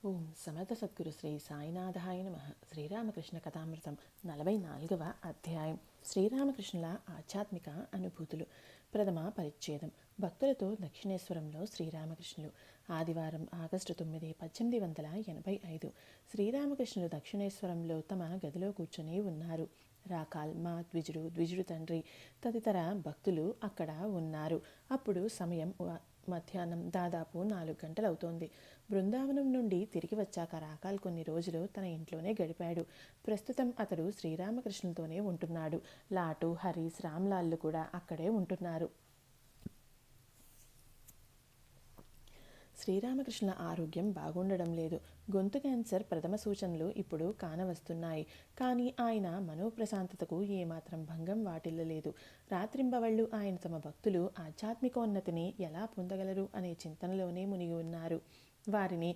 ఓం సమర్థ సద్గురు శ్రీ సాయినాథాయ నమః. శ్రీరామకృష్ణ కథామృతం 44వ అధ్యాయం. శ్రీరామకృష్ణుల ఆధ్యాత్మిక అనుభూతులు. ప్రథమ పరిచ్ఛేదం. భక్తులతో దక్షిణేశ్వరంలో శ్రీరామకృష్ణులు. ఆదివారం ఆగస్టు 9, 1885. శ్రీరామకృష్ణులు దక్షిణేశ్వరంలో తమ గదిలో కూర్చొని ఉన్నారు. రాకాల్, మా ద్విజుడు తండ్రి తదితర భక్తులు అక్కడ ఉన్నారు. అప్పుడు సమయం మధ్యాహ్నం దాదాపు 4 గంటలవుతోంది. బృందావనం నుండి తిరిగి వచ్చాక రాకాల్ కొన్ని రోజులు తన ఇంట్లోనే గడిపాడు. ప్రస్తుతం అతడు శ్రీరామకృష్ణులతోనే ఉంటున్నాడు. లాటు, హరీష్, రామ్లాల్లు కూడా అక్కడే ఉంటున్నారు. శ్రీరామకృష్ణుల ఆరోగ్యం బాగుండడం లేదు. గొంతు క్యాన్సర్ ప్రథమ సూచనలు ఇప్పుడు కానవస్తున్నాయి. కానీ ఆయన మనోప్రశాంతతకు ఏమాత్రం భంగం వాటిల్లలేదు. రాత్రింబవళ్ళు ఆయన తమ భక్తులు ఆధ్యాత్మికోన్నతిని ఎలా పొందగలరు అనే చింతనలోనే మునిగి ఉన్నారు. వారిని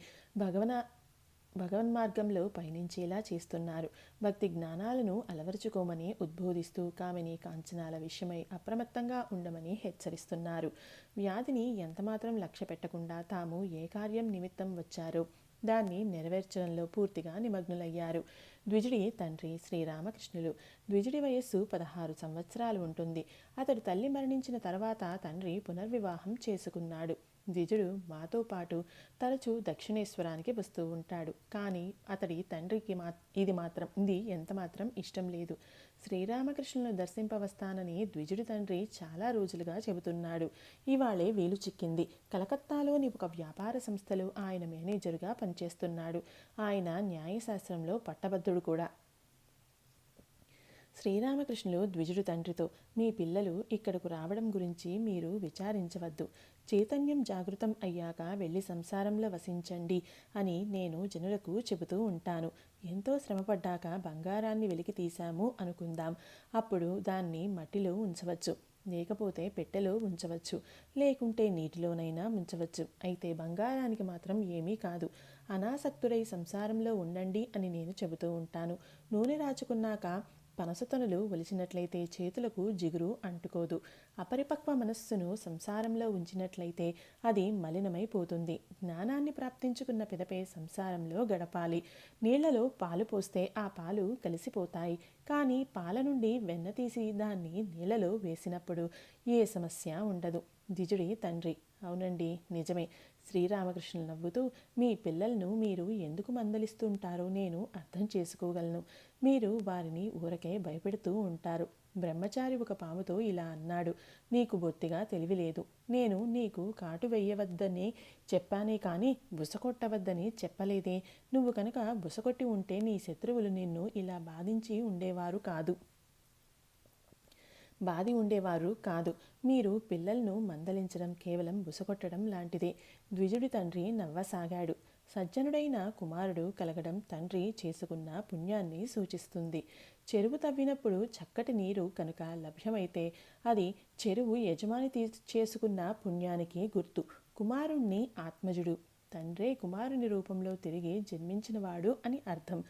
భగవన్మార్గంలో పయనించేలా చేస్తున్నారు. భక్తి జ్ఞానాలను అలవరుచుకోమని ఉద్బోధిస్తూ కామిని కాంచనాల విషయమై అప్రమత్తంగా ఉండమని హెచ్చరిస్తున్నారు. వ్యాధిని ఎంతమాత్రం లక్ష్య పెట్టకుండా తాము ఏ కార్యం నిమిత్తం వచ్చారో దాన్ని నెరవేర్చడంలో పూర్తిగా నిమగ్నులయ్యారు. ద్విజుడి తండ్రి శ్రీరామకృష్ణులు. ద్విజుడి వయస్సు 16 సంవత్సరాలు ఉంటుంది. అతడు తల్లి మరణించిన తర్వాత తండ్రి పునర్వివాహం చేసుకున్నాడు. ద్విజుడు మాతో పాటు తరచూ దక్షిణేశ్వరానికి వస్తూ ఉంటాడు. కానీ అతడి తండ్రికి ఇది ఎంతమాత్రం ఇష్టం లేదు. శ్రీరామకృష్ణులను దర్శింపవస్తానని ద్విజుడి తండ్రి చాలా రోజులుగా చెబుతున్నాడు. ఇవాళే వీలు చిక్కింది. కలకత్తాలోని ఒక వ్యాపార సంస్థలో ఆయన మేనేజరుగా పనిచేస్తున్నాడు. ఆయన న్యాయశాస్త్రంలో పట్టభద్రుడు కూడా. శ్రీరామకృష్ణులు ద్విజుడు తండ్రితో, మీ పిల్లలు ఇక్కడకు రావడం గురించి మీరు విచారించవద్దు. చైతన్యం జాగృతం అయ్యాక వెళ్ళి సంసారంలో వసించండి అని నేను జనులకు చెబుతూ ఉంటాను. ఎంతో శ్రమపడ్డాక బంగారాన్ని వెలికి తీశాము అనుకుందాం. అప్పుడు దాన్ని మట్టిలో ఉంచవచ్చు, లేకపోతే పెట్టెలో ఉంచవచ్చు, లేకుంటే నీటిలోనైనా ఉంచవచ్చు. అయితే బంగారానికి మాత్రం ఏమీ కాదు. అనాసక్తుడై సంసారంలో ఉండండి అని నేను చెబుతూ ఉంటాను. నూనె రాచుకున్నాక పనసతనులు ఒలిచినట్లయితే చేతులకు జిగురు అంటుకోదు. అపరిపక్వ మనస్సును సంసారంలో ఉంచినట్లయితే అది మలినమైపోతుంది. జ్ఞానాన్ని ప్రాప్తించుకున్న పిదపే సంసారంలో గడపాలి. నీళ్లలో పాలు పోస్తే ఆ పాలు కలిసిపోతాయి. కానీ పాల నుండి వెన్న తీసి దాన్ని నీళ్లలో వేసినప్పుడు ఏ సమస్య ఉండదు. ద్విజుడి తండ్రి. అవునండి, నిజమే. శ్రీరామకృష్ణులు నవ్వుతూ, మీ పిల్లలను మీరు ఎందుకు మందలిస్తుంటారో నేను అర్థం చేసుకోగలను. మీరు వారిని ఊరకే భయపెడుతూ ఉంటారు. బ్రహ్మచారి ఒక పాముతో ఇలా అన్నాడు, నీకు బొత్తిగా తెలివిలేదు. నేను నీకు కాటు వేయవద్దని చెప్పానే కానీ బుసకొట్టవద్దని చెప్పలేదే. నువ్వు కనుక బుసకొట్టి ఉంటే నీ శత్రువులు నిన్ను ఇలా బాధి ఉండేవారు కాదు. మీరు పిల్లలను మందలించడం కేవలం బుసకొట్టడం లాంటిదే. ద్విజుడి తండ్రి నవ్వసాగాడు. సజ్జనుడైన కుమారుడు కలగడం తండ్రి చేసుకున్న పుణ్యాన్ని సూచిస్తుంది. చెరువు తవ్వినప్పుడు చక్కటి నీరు కనుక లభ్యమైతే అది చెరువు యజమాని చేసుకున్న పుణ్యానికి గుర్తు. కుమారుణ్ణి ఆత్మజుడు, తండ్రే కుమారుని రూపంలో తిరిగి జన్మించినవాడు అని అర్థం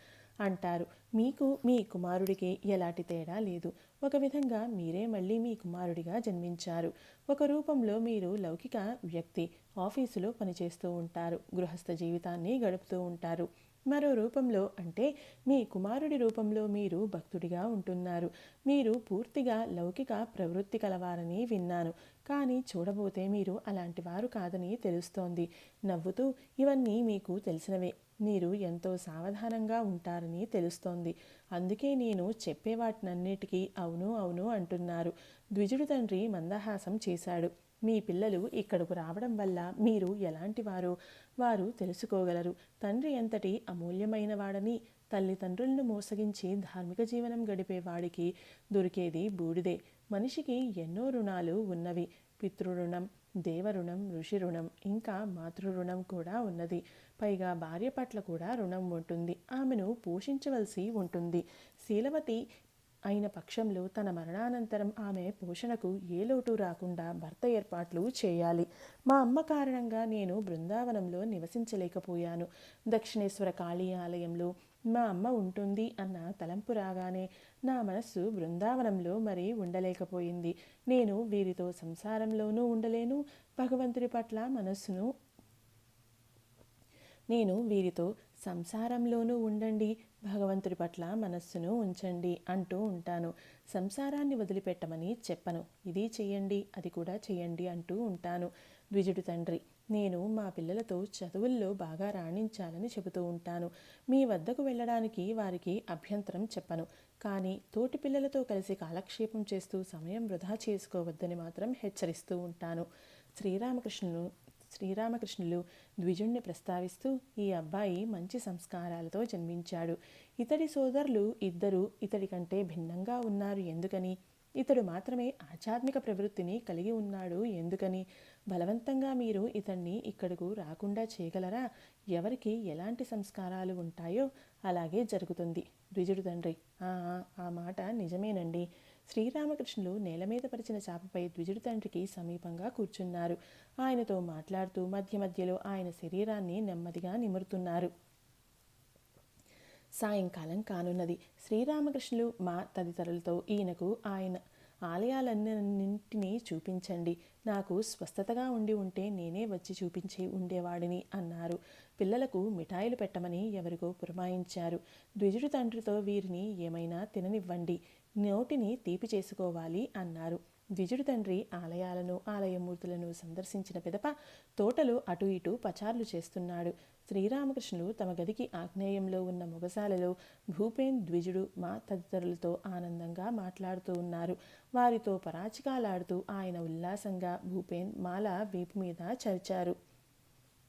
అంటారు. మీకు మీ కుమారుడికి ఎలాంటి తేడా లేదు. ఒక విధంగా మీరే మళ్ళీ మీ కుమారుడిగా జన్మించారు. ఒక రూపంలో మీరు లౌకిక వ్యక్తి, ఆఫీసులో పనిచేస్తూ ఉంటారు, గృహస్థ జీవితాన్ని గడుపుతూ ఉంటారు. మరో రూపంలో అంటే మీ కుమారుడి రూపంలో మీరు భక్తుడిగా ఉంటున్నారు. మీరు పూర్తిగా లౌకిక ప్రవృత్తి కలవారని విన్నాను. కానీ చూడబోతే మీరు అలాంటి వారు కాదని తెలుస్తోంది. నవ్వుతూ, ఇవన్నీ మీకు తెలిసినవే. మీరు ఎంతో సావధానంగా ఉంటారని తెలుస్తోంది. అందుకే నేను చెప్పే వాటినన్నిటికీ అవును అవును అంటున్నారు. ద్విజుడు తండ్రి మందహాసం చేశాడు. మీ పిల్లలు ఇక్కడకు రావడం వల్ల మీరు ఎలాంటి వారు తెలుసుకోగలరు. తండ్రి ఎంతటి అమూల్యమైన వాడని. తల్లిదండ్రులను మోసగించి ధార్మిక జీవనం గడిపే వాడికి దొరికేది బూడిదే. మనిషికి ఎన్నో రుణాలు ఉన్నవి. పితృరుణం, దేవరుణం, ఋషి రుణం, ఇంకా మాతృరుణం కూడా ఉన్నది. పైగా భార్య పట్ల కూడా రుణం ఉంటుంది. ఆమెను పోషించవలసి ఉంటుంది. శీలవతి అయిన పక్షంలో తన మరణానంతరం ఆమె పోషణకు ఏ లోటు రాకుండా భర్త ఏర్పాట్లు చేయాలి. మా అమ్మ కారణంగా నేను బృందావనంలో నివసించలేకపోయాను. దక్షిణేశ్వర కాళీ ఆలయంలో మా అమ్మ ఉంటుంది అన్న తలంపు రాగానే నా మనస్సు బృందావనంలో మరి ఉండలేకపోయింది. నేను వీరితో సంసారంలోనూ ఉండలేను, భగవంతుడి పట్ల నేను వీరితో సంసారంలోనూ ఉండండి, భగవంతుడి పట్ల మనస్సును ఉంచండి అంటూ ఉంటాను. సంసారాన్ని వదిలిపెట్టమని చెప్పను. ఇది చెయ్యండి, అది కూడా చెయ్యండి అంటూ ఉంటాను. ద్విజుడు తండ్రి: నేను మా పిల్లలతో చదువుల్లో బాగా రాణించాలని చెబుతూ ఉంటాను. మీ వద్దకు వెళ్ళడానికి వారికి అభ్యంతరం చెప్పను. కానీ తోటి పిల్లలతో కలిసి కాలక్షేపం చేస్తూ సమయం వృధా చేసుకోవద్దని మాత్రం హెచ్చరిస్తూ ఉంటాను. శ్రీరామకృష్ణులు ద్విజుణ్ణి ప్రస్తావిస్తూ, ఈ అబ్బాయి మంచి సంస్కారాలతో జన్మించాడు. ఇతడి సోదరులు ఇద్దరు ఇతడి కంటే భిన్నంగా ఉన్నారు ఎందుకని? ఇతడు మాత్రమే ఆధ్యాత్మిక ప్రవృత్తిని కలిగి ఉన్నాడు ఎందుకని? బలవంతంగా మీరు ఇతన్ని ఇక్కడకు రాకుండా చేయగలరా? ఎవరికి ఎలాంటి సంస్కారాలు ఉంటాయో అలాగే జరుగుతుంది. ద్విజుడు తండ్రి: ఆ మాట నిజమేనండి. శ్రీరామకృష్ణులు నేల మీద పరిచిన చాపపై ద్విజుడి తండ్రికి సమీపంగా కూర్చున్నారు. ఆయనతో మాట్లాడుతూ మధ్య మధ్యలో ఆయన శరీరాన్ని నెమ్మదిగా నిమురుతున్నారు. సాయంకాలం కానున్నది. శ్రీరామకృష్ణులు మా తదితరులతో ఈయనకు ఆయన ఆలయాలన్నింటినీ చూపించండి. నాకు స్వస్థతగా ఉంటే నేనే వచ్చి చూపించి ఉండేవాడిని అన్నారు. పిల్లలకు మిఠాయిలు పెట్టమని ఎవరికో పురమాయించారు. ద్విజుడి తండ్రితో వీరిని ఏమైనా తిననివ్వండి, నోటిని తీపి చేసుకోవాలి అన్నారు. ద్విజుడి తండ్రి ఆలయాలను ఆలయమూర్తులను సందర్శించిన పిదప తోటలో అటు ఇటు పచార్లు చేస్తున్నాడు. శ్రీరామకృష్ణులు తమ గదికి ఆగ్నేయంలో ఉన్న మొగసాలలో భూపేన్, ద్విజుడు, మా తదితరులతో ఆనందంగా మాట్లాడుతూ ఉన్నారు. వారితో పరాచికాలాడుతూ ఆయన ఉల్లాసంగా భూపేన్ మాల వీపు మీద చరిచారు.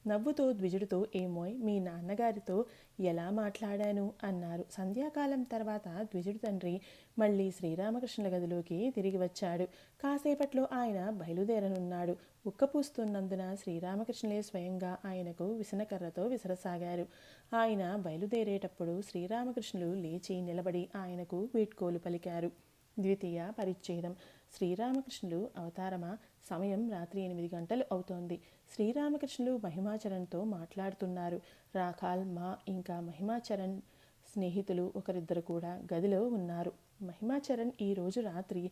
నవ్వుతో ద్విజుడితో, ఏమోయ్, మీ నాన్నగారితో ఎలా మాట్లాడాను అన్నారు. సంధ్యాకాలం తర్వాత ద్విజుడి తండ్రి మళ్ళీ శ్రీరామకృష్ణుల గదిలోకి తిరిగి వచ్చాడు. కాసేపట్లో ఆయన బయలుదేరనున్నాడు. ఉక్కపూస్తున్నందున శ్రీరామకృష్ణులే స్వయంగా ఆయనకు విసనకర్రతో విసరసాగారు. ఆయన బయలుదేరేటప్పుడు శ్రీరామకృష్ణులు లేచి నిలబడి ఆయనకు వీడ్కోలు పలికారు. ద్వితీయ పరిచ్ఛేదం. శ్రీరామకృష్ణులు అవతారమా? సమయం రాత్రి 8 గంటలు అవుతోంది. శ్రీరామకృష్ణులు మహిమాచరణ్తో మాట్లాడుతున్నారు. రాఖాల్, మా ఇంకా మహిమాచరణ్ స్నేహితులు ఒకరిద్దరు కూడా గదిలో ఉన్నారు. మహిమాచరణ్ ఈ రోజు రాత్రి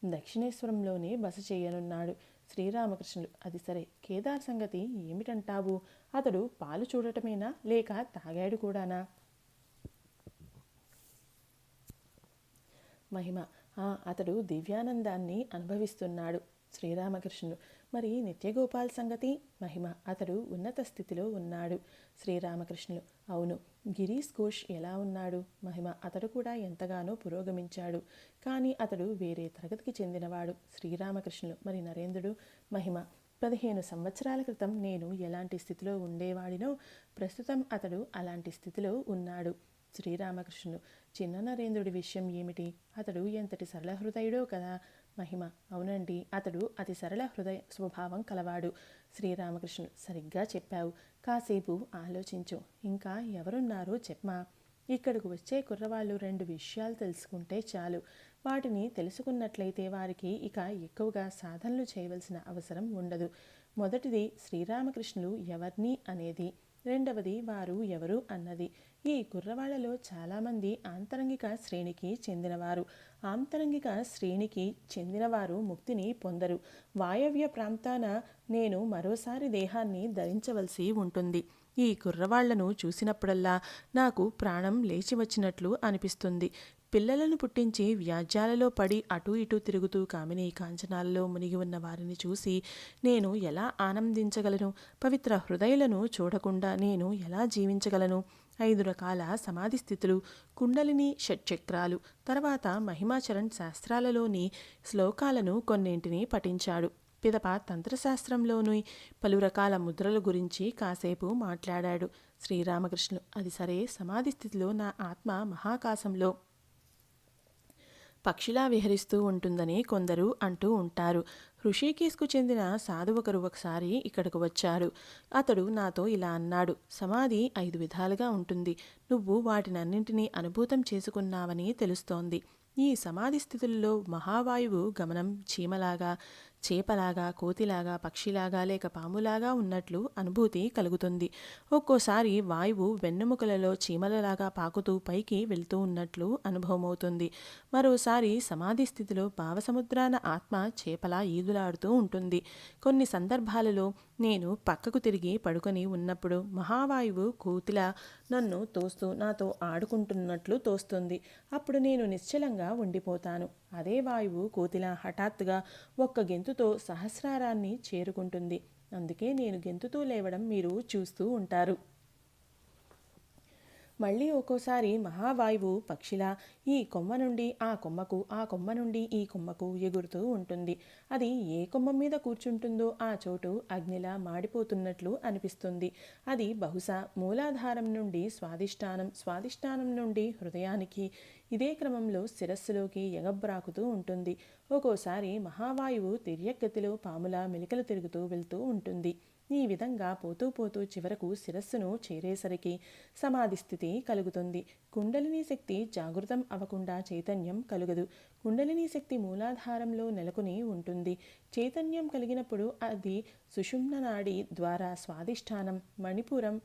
దక్షిణేశ్వరంలోనే బస చేయనున్నాడు. శ్రీరామకృష్ణులు: అది సరే, కేదార్ సంగతి ఏమిటంటావు? అతడు పాలు చూడటమేనా, లేక తాగాడు కూడానా? మహిమ: అతడు దివ్యానందాన్ని అనుభవిస్తున్నాడు. శ్రీరామకృష్ణులు: మరి నిత్యగోపాల్ సంగతి? మహిమ: అతడు ఉన్నత స్థితిలో ఉన్నాడు. శ్రీరామకృష్ణులు: అవును. గిరీష్ ఘోష్ ఎలా ఉన్నాడు? మహిమ: అతడు కూడా ఎంతగానో పురోగమించాడు. కానీ అతడు వేరే తరగతికి చెందినవాడు. శ్రీరామకృష్ణులు: మరి నరేంద్రుడు? మహిమ: 15 సంవత్సరాల క్రితం నేను ఎలాంటి స్థితిలో ఉండేవాడినో ప్రస్తుతం అతడు అలాంటి స్థితిలో ఉన్నాడు. శ్రీరామకృష్ణులు: చిన్న నరేంద్రుడి విషయం ఏమిటి? అతడు ఎంతటి సరళ హృదయుడో కదా? మహిమ: అవునండి, అతడు అతి సరళ హృదయ స్వభావం కలవాడు. శ్రీరామకృష్ణులు: సరిగ్గా చెప్పావు. కాసేపు ఆలోచించు. ఇంకా ఎవరున్నారో చెప్పమా. ఇక్కడకు వచ్చే కుర్రవాళ్ళు 2 విషయాలు తెలుసుకుంటే చాలు. వాటిని తెలుసుకున్నట్లయితే వారికి ఇక ఎక్కువగా సాధనలు చేయవలసిన అవసరం ఉండదు. మొదటిది శ్రీరామకృష్ణులు ఎవర్ని అనేది. రెండవది వారు ఎవరు అన్నది. ఈ కుర్రవాళ్లలో చాలామంది ఆంతరంగిక శ్రేణికి చెందినవారు. ఆంతరంగిక శ్రేణికి చెందినవారు ముక్తిని పొందరు. వాయవ్య ప్రాంతాన నేను మరోసారి దేహాన్ని ధరించవలసి ఉంటుంది. ఈ కుర్రవాళ్లను చూసినప్పుడల్లా నాకు ప్రాణం లేచి వచ్చినట్లు అనిపిస్తుంది. పిల్లలను పుట్టించి వ్యాజ్యాలలో పడి అటూ ఇటూ తిరుగుతూ కామినీ కాంచనాలలో మునిగి ఉన్న వారిని చూసి నేను ఎలా ఆనందించగలను? పవిత్ర హృదయులను చూడకుండా నేను ఎలా జీవించగలను? 5 రకాల సమాధి స్థితులు, కుండలిని షట్చక్రాలు, తర్వాత మహిమాచరణ్ శాస్త్రాలలోని శ్లోకాలను కొన్నింటిని పఠించాడు. పిదప తంత్రశాస్త్రంలోని పలు రకాల ముద్రల గురించి కాసేపు మాట్లాడాడు. శ్రీరామకృష్ణులు: అది సరే, సమాధి స్థితిలో నా ఆత్మ మహాకాశంలో పక్షిలా విహరిస్తూ ఉంటుందని కొందరు అంటూ ఉంటారు. ఋషికేశ్కు చెందిన సాధువు ఒకరు ఒకసారి ఇక్కడకు వచ్చారు. అతడు నాతో ఇలా అన్నాడు: సమాధి 5 విధాలుగా ఉంటుంది. నువ్వు వాటినన్నింటినీ అనుభూతం చేసుకున్నావని తెలుస్తోంది. ఈ సమాధి స్థితుల్లో మహావాయువు గమనం చీమలాగా, చేపలాగా, కోతిలాగా, పక్షిలాగా లేక పాములాగా ఉన్నట్లు అనుభూతి కలుగుతుంది. ఒక్కోసారి వాయువు వెన్నెముకలలో చీమలలాగా పాకుతూ పైకి వెళ్తూ ఉన్నట్లు అనుభవమవుతుంది. మరోసారి సమాధి స్థితిలో భావసముద్రాన ఆత్మ చేపలా ఈదులాడుతూ ఉంటుంది. కొన్ని సందర్భాలలో నేను పక్కకు తిరిగి పడుకొని ఉన్నప్పుడు మహావాయువు కోతిలా నన్ను తోస్తూ నాతో ఆడుకుంటున్నట్లు తోస్తుంది. అప్పుడు నేను నిశ్చలంగా ఉండిపోతాను. అదే వాయువు కోతిలా హఠాత్తుగా ఒక్క గెంతుతో సహస్రారాన్ని చేరుకుంటుంది. అందుకే నేను గెంతుతూ లేవడం మీరు చూస్తూ ఉంటారు. మళ్ళీ ఒక్కోసారి మహావాయువు పక్షిలా ఈ కొమ్మ నుండి ఆ కొమ్మకు, ఆ కొమ్మ నుండి ఈ కొమ్మకు ఎగురుతూ ఉంటుంది. అది ఏ కొమ్మ మీద కూర్చుంటుందో ఆ చోటు అగ్నిలా మాడిపోతున్నట్లు అనిపిస్తుంది. అది బహుశా మూలాధారం నుండి స్వాదిష్టానం, స్వాదిష్టానం నుండి హృదయానికి, ఇదే క్రమంలో శిరస్సులోకి ఎగబ్రాకుతూ ఉంటుంది. ఒక్కోసారి మహావాయువు తిర్యగతిలో పాములా మెలికలు తిరుగుతూ వెళ్తూ ఉంటుంది. ఈ విధంగా పోతూ పోతూ చివరకు శిరస్సును చేరేసరికి సమాధి స్థితి కలుగుతుంది. కుండలిని శక్తి జాగృతం అవ్వకుండా చైతన్యం కలుగదు. కుండలిని శక్తి మూలాధారంలో నెలకొని ఉంటుంది. చైతన్యం కలిగినప్పుడు అది సుషుమ్న నాడి ద్వారా స్వాదిష్టానం, మణిపురం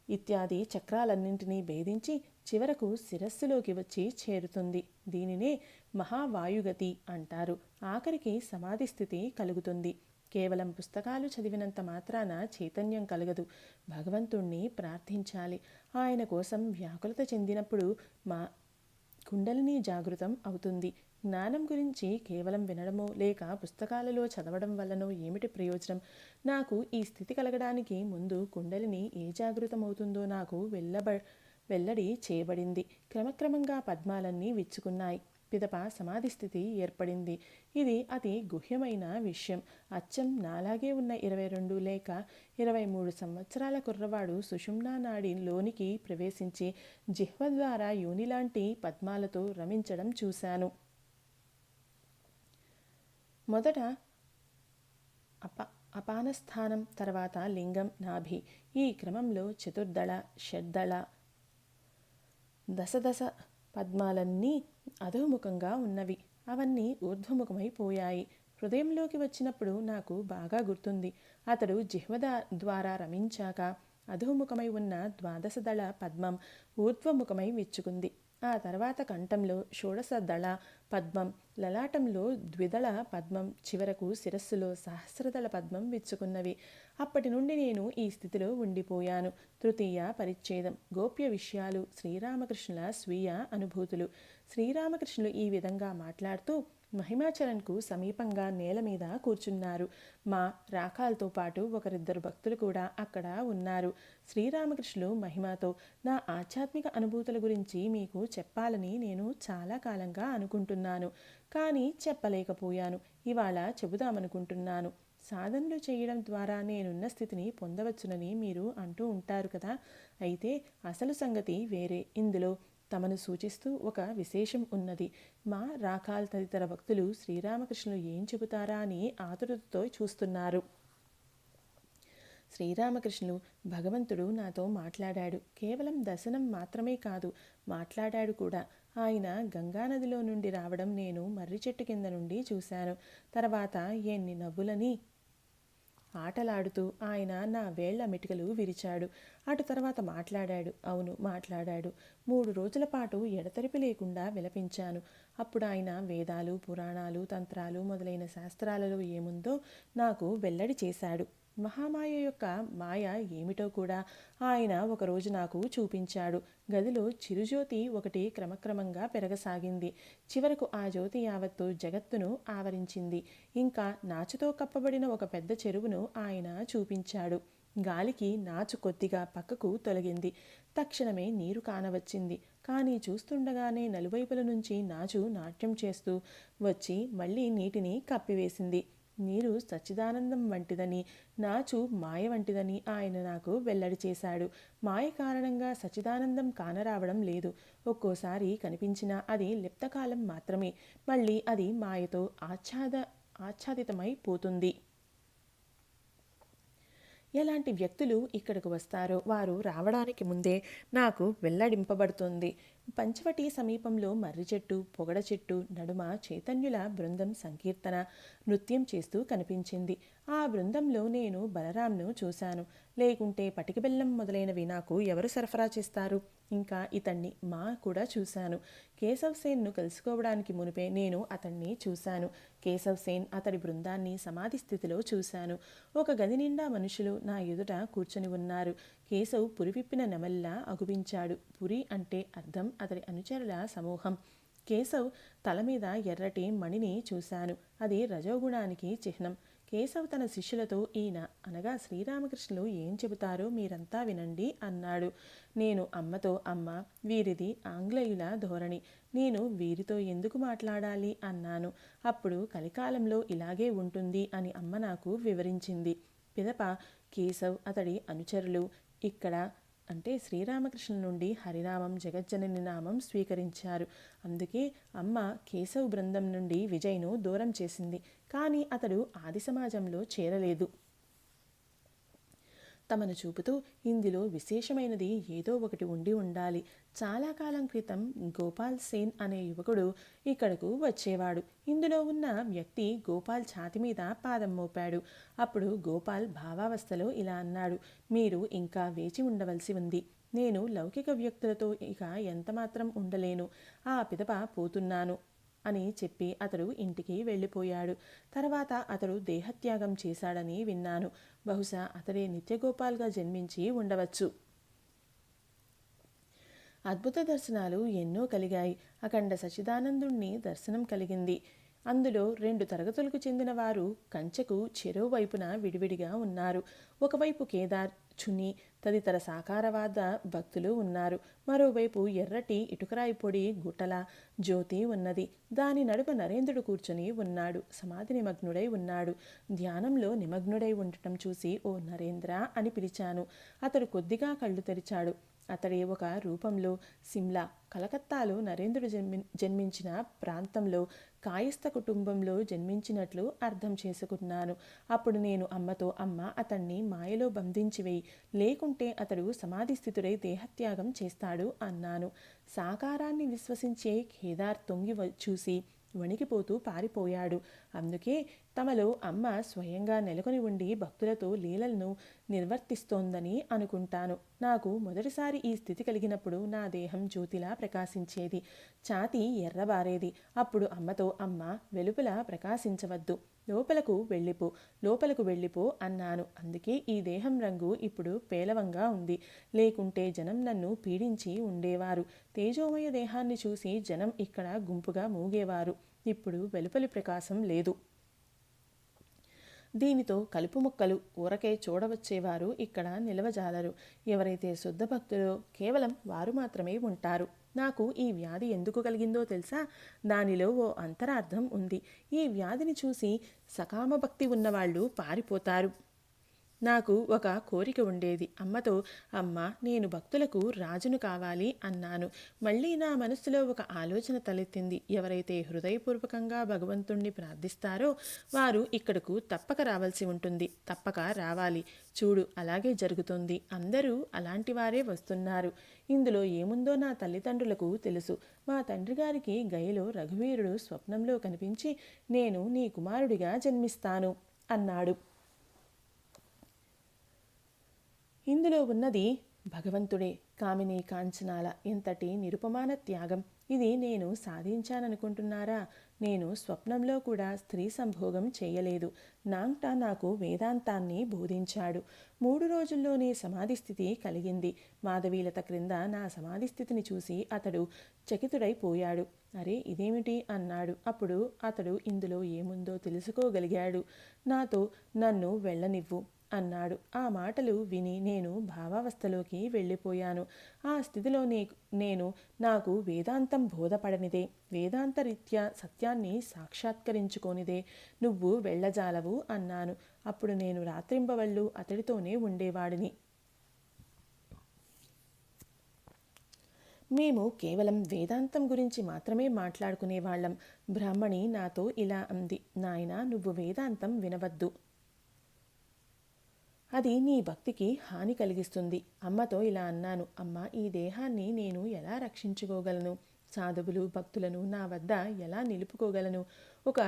ఇత్యాది చక్రాలన్నింటినీ భేదించి చివరకు శిరస్సులోకి వచ్చి చేరుతుంది. దీనినే మహావాయుగతి అంటారు. ఆఖరికి సమాధి స్థితి కలుగుతుంది. కేవలం పుస్తకాలు చదివినంత మాత్రాన చైతన్యం కలగదు. భగవంతుణ్ణి ప్రార్థించాలి. ఆయన కోసం వ్యాకులత చెందినప్పుడు మా కుండలిని జాగృతం అవుతుంది. జ్ఞానం గురించి కేవలం వినడమో లేక పుస్తకాలలో చదవడం వల్లనో ఏమిటి ప్రయోజనం? నాకు ఈ స్థితి కలగడానికి ముందు కుండలిని ఏ జాగృతమవుతుందో నాకు వెల్లడి చేయబడింది. క్రమక్రమంగా పద్మాలన్నీ విచ్చుకున్నాయి. పిదప సమాధి స్థితి ఏర్పడింది. ఇది అతి గుహ్యమైన విషయం. అచ్చం నాలాగే ఉన్న 22 లేక 23 సంవత్సరాల కుర్రవాడు సుషుమ్నా నాడి లోనికి ప్రవేశించి జిహ్వ ద్వారా యోనిలాంటి పద్మాలతో రమించడం చూశాను. మొదట అపానస్థానం, తర్వాత లింగం, నాభి. ఈ క్రమంలో చతుర్దళ, షడ్దళ, దశదశ పద్మాలన్నీ అధోముఖంగా ఉన్నవి. అవన్నీ ఊర్ధ్వముఖమైపోయాయి. హృదయంలోకి వచ్చినప్పుడు నాకు బాగా గుర్తుంది. అతడు జిహ్వ ద్వారా రమించాక అధోముఖమై ఉన్న ద్వాదశదళ పద్మం ఊర్ధ్వముఖమై విచ్చుకుంది. ఆ తర్వాత కంఠంలో షోడశదళ పద్మం, లలాటంలో ద్విదళ పద్మం, చివరకు శిరస్సులో సహస్రదళ పద్మం విచ్చుకున్నవి. అప్పటి నుండి నేను ఈ స్థితిలో ఉండిపోయాను. తృతీయ పరిచ్ఛేదం. గోప్య విషయాలు. శ్రీరామకృష్ణుల స్వీయ అనుభూతులు. శ్రీరామకృష్ణులు ఈ విధంగా మాట్లాడుతూ మహిమాచరణ్కు సమీపంగా నేల మీద కూర్చున్నారు. మా రాకాలతో పాటు ఒకరిద్దరు భక్తులు కూడా అక్కడ ఉన్నారు. శ్రీరామకృష్ణులు మహిమతో, నా ఆధ్యాత్మిక అనుభూతుల గురించి మీకు చెప్పాలని నేను చాలా కాలంగా అనుకుంటున్నాను. కానీ చెప్పలేకపోయాను. ఇవాళ చెబుదామనుకుంటున్నాను. సాధనలు చేయడం ద్వారా నేనున్న స్థితిని పొందవచ్చునని మీరు అంటూ ఉంటారు కదా. అయితే అసలు సంగతి వేరే. ఇందులో తమను సూచిస్తూ ఒక విశేషం ఉన్నది. మా రాకాల్ తదితర భక్తులు శ్రీరామకృష్ణులు ఏం చెబుతారా అని ఆతురతతో చూస్తున్నారు. శ్రీరామకృష్ణులు, భగవంతుడు నాతో మాట్లాడాడు. కేవలం దర్శనం మాత్రమే కాదు, మాట్లాడాడు కూడా. ఆయన గంగానదిలో నుండి రావడం నేను మర్రి చెట్టు కింద నుండి చూశాను. తర్వాత ఎన్ని నవ్వులని ఆటలాడుతూ ఆయన నా వేళ్ల మెటికలు విరిచాడు. అటు తర్వాత మాట్లాడాడు. అవును, మాట్లాడాడు. 3 రోజుల పాటు ఎడతెరిపి లేకుండా విలపించాను. అప్పుడు ఆయన వేదాలు, పురాణాలు, తంత్రాలు మొదలైన శాస్త్రాలలో ఏముందో నాకు వెల్లడి చేశాడు. మహామాయ యొక్క మాయ ఏమిటో కూడా ఆయన ఒకరోజు నాకు చూపించాడు. గదిలో చిరుజ్యోతి ఒకటి క్రమక్రమంగా పెరగసాగింది. చివరకు ఆ జ్యోతి యావత్తు జగత్తును ఆవరించింది. ఇంకా నాచుతో కప్పబడిన ఒక పెద్ద చెరువును ఆయన చూపించాడు. గాలికి నాచు కొద్దిగా పక్కకు తొలగింది. తక్షణమే నీరు కానవచ్చింది. కానీ చూస్తుండగానే నలువైపుల నుంచి నాచు నాట్యం చేస్తూ వచ్చి మళ్ళీ నీటిని కప్పివేసింది. నీరు సచ్చిదానందం వంటిదని, నాచు మాయ వంటిదని ఆయన నాకు వెల్లడి చేశాడు. మాయ కారణంగా సచ్చిదానందం కానరావడం లేదు. ఒక్కోసారి కనిపించినా అది లిప్తకాలం మాత్రమే. మళ్ళీ అది మాయతో ఆచ్ఛాదితమై పోతుంది. ఎలాంటి వ్యక్తులు ఇక్కడకు వస్తారో వారు రావడానికి ముందే నాకు వెల్లడింపబడుతుంది. పంచవటి సమీపంలో మర్రి చెట్టు, పొగడ చెట్టు నడుమ చైతన్యుల బృందం సంకీర్తన, నృత్యం చేస్తూ కనిపించింది. ఆ బృందంలో నేను బలరాంను చూశాను. లేకుంటే పటిక బెల్లం మొదలైనవి నాకు ఎవరు సరఫరా చేస్తారు? ఇంకా ఇతన్ని మా కూడా చూశాను. కేశవ్ సేన్ను కలుసుకోవడానికి మునిపే నేను అతన్ని చూశాను. కేశవ్ సేన్ అతడి బృందాన్ని సమాధి స్థితిలో చూశాను. ఒక గది నిండా మనుషులు నా ఎదుట కూర్చొని ఉన్నారు. కేశవ్ పురివిప్పిన నెమల్లా అగుపించాడు. పురి అంటే అర్థం అతడి అనుచరుల సమూహం. కేశవ్ తల మీద ఎర్రటి మణిని చూశాను. అది రజోగుణానికి చిహ్నం. కేశవ్ తన శిష్యులతో ఈయన అనగా శ్రీరామకృష్ణులు ఏం చెబుతారో మీరంతా వినండి అన్నాడు. నేను అమ్మతో, అమ్మ, వీరిది ఆంగ్లేయుల ధోరణి, నేను వీరితో ఎందుకు మాట్లాడాలి అన్నాను. అప్పుడు కలికాలంలో ఇలాగే ఉంటుంది అని అమ్మ నాకు వివరించింది. పిదప కేశవ్ అతడి అనుచరులు ఇక్కడ అంటే శ్రీరామకృష్ణ నుండి హరినామం, జగజ్జనని నామం స్వీకరించారు. అందుకే అమ్మ కేశవ్ బృందం నుండి విజయ్ను దూరం చేసింది. కానీ అతడు ఆది సమాజంలో చేరలేదు. తమను చూపుతూ ఇందులో విశేషమైనది ఏదో ఒకటి ఉండి ఉండాలి. చాలా కాలం క్రితం గోపాల్ సేన్ అనే యువకుడు ఇక్కడకు వచ్చేవాడు. ఇందులో ఉన్న వ్యక్తి గోపాల్ ఛాతి మీద పాదం మోపాడు. అప్పుడు గోపాల్ భావావస్థలో ఇలా అన్నాడు, మీరు ఇంకా వేచి ఉండవలసి ఉంది. నేను లౌకిక వ్యక్తులతో ఇక ఎంతమాత్రం ఉండలేను. ఆ పిదప పోతున్నాను అని చెప్పి అతడు ఇంటికి వెళ్ళిపోయాడు. తర్వాత అతడు దేహత్యాగం చేశాడని విన్నాను. బహుశా అతడే నిత్యగోపాల్గా జన్మించి ఉండవచ్చు. అద్భుత దర్శనాలు ఎన్నో కలిగాయి. అఖండ సచిదానందుణ్ణి దర్శనం కలిగింది. అందులో 2 తరగతులకు చెందిన వారు కంచెకు చెరో వైపున విడివిడిగా ఉన్నారు. ఒకవైపు కేదార్, చుని తదితర సాకారవాద భక్తులు ఉన్నారు. మరోవైపు ఎర్రటి ఇటుకరాయి పొడి గుట్టల జ్యోతి ఉన్నది. దాని నడుమ నరేంద్రుడు కూర్చొని ఉన్నాడు. సమాధి నిమగ్నుడై ఉన్నాడు. ధ్యానంలో నిమగ్నుడై ఉండటం చూసి ఓ నరేంద్ర అని పిలిచాను. అతడు కొద్దిగా కళ్ళు తెరిచాడు. అతడే ఒక రూపంలో సిమ్లా, కలకత్తాలో నరేంద్రుడు జన్మించిన ప్రాంతంలో కాయస్థ కుటుంబంలో జన్మించినట్లు అర్థం చేసుకున్నాను. అప్పుడు నేను అమ్మతో, అమ్మ అతన్ని మాయలో బంధించివేయి, లేకుంటే అతడు సమాధి స్థితుడై దేహత్యాగం చేస్తాడు అన్నాను. సాకారాన్ని విశ్వసించే కేదార్ తొంగి చూసి వణికిపోతూ పారిపోయాడు. అందుకే తమలో అమ్మ స్వయంగా నెలకొని ఉండి భక్తులతో లీలలను నిర్వర్తిస్తోందని అనుకుంటాను. నాకు మొదటిసారి ఈ స్థితి కలిగినప్పుడు నా దేహం జ్యోతిలా ప్రకాశించేది, ఛాతీ ఎర్రబారేది. అప్పుడు అమ్మతో, అమ్మ వెలుపల ప్రకాశించవద్దు, లోపలకు వెళ్ళిపో అన్నాను. అందుకే ఈ దేహం రంగు ఇప్పుడు పేలవంగా ఉంది. లేకుంటే జనం నన్ను పీడించి ఉండేవారు. తేజోమయ దేహాన్ని చూసి జనం ఇక్కడ గుంపుగా మూగేవారు. ఇప్పుడు వెలుపలి ప్రకాశం లేదు. దీనితో కలుపు మొక్కలు ఊరకే చూడవచ్చేవారు ఇక్కడ నిలవజాలరు. ఎవరైతే శుద్ధ భక్తులో కేవలం వారు మాత్రమే ఉంటారు. నాకు ఈ వ్యాధి ఎందుకు కలిగిందో తెలుసా? దానిలో ఓ అంతరార్థం ఉంది. ఈ వ్యాధిని చూసి సకామ భక్తి ఉన్నవాళ్ళు పారిపోతారు. నాకు ఒక కోరిక ఉండేది. అమ్మతో, అమ్మ నేను భక్తులకు రాజును కావాలి అన్నాను. మళ్ళీ నా మనస్సులో ఒక ఆలోచన తలెత్తింది. ఎవరైతే హృదయపూర్వకంగా భగవంతుణ్ణి ప్రార్థిస్తారో వారు ఇక్కడకు తప్పక రావాల్సి ఉంటుంది. తప్పక రావాలి. చూడు అలాగే జరుగుతుంది. అందరూ అలాంటి వారే వస్తున్నారు. ఇందులో ఏముందో నా తల్లిదండ్రులకు తెలుసు. మా తండ్రి గారికి గయలో రఘువీరుడు స్వప్నంలో కనిపించి నేను నీ కుమారుడిగా జన్మిస్తాను అన్నాడు. ఇందులో ఉన్నది భగవంతుడే. కామిని కాంచనాల ఎంతటి నిరుపమాన త్యాగం! ఇది నేను సాధించాననుకుంటున్నారా? నేను స్వప్నంలో కూడా స్త్రీ సంభోగం చేయలేదు. నాంగ్టా నాకు వేదాంతాన్ని బోధించాడు. 3 రోజుల్లోనే సమాధి స్థితి కలిగింది. మాధవీలత క్రింద నా సమాధి స్థితిని చూసి అతడు చకితుడైపోయాడు. అరే ఇదేమిటి అన్నాడు. అప్పుడు అతడు ఇందులో ఏముందో తెలుసుకోగలిగాడు. నాతో, నన్ను వెళ్ళనివ్వు అన్నాడు. ఆ మాటలు విని నేను భావావస్థలోకి వెళ్ళిపోయాను. ఆ స్థితిలో నేను నాకు వేదాంతం బోధపడనిదే, వేదాంతరీత్యా సత్యాన్ని సాక్షాత్కరించుకోనిదే నువ్వు వెళ్ళజాలవు అన్నాను. అప్పుడు నేను రాత్రింబవళ్ళు అతడితోనే ఉండేవాడిని. మేము కేవలం వేదాంతం గురించి మాత్రమే మాట్లాడుకునేవాళ్ళం. బ్రాహ్మణి నాతో ఇలా అంది, నాయనా నువ్వు వేదాంతం వినవద్దు. అది నీ భక్తికి హాని కలిగిస్తుంది. అమ్మతో ఇలా అన్నాను, అమ్మ, ఈ దేహాన్ని నేను ఎలా రక్షించుకోగలను? సాధువులు భక్తులను నా వద్ద ఎలా నిలుపుకోగలను? ఒక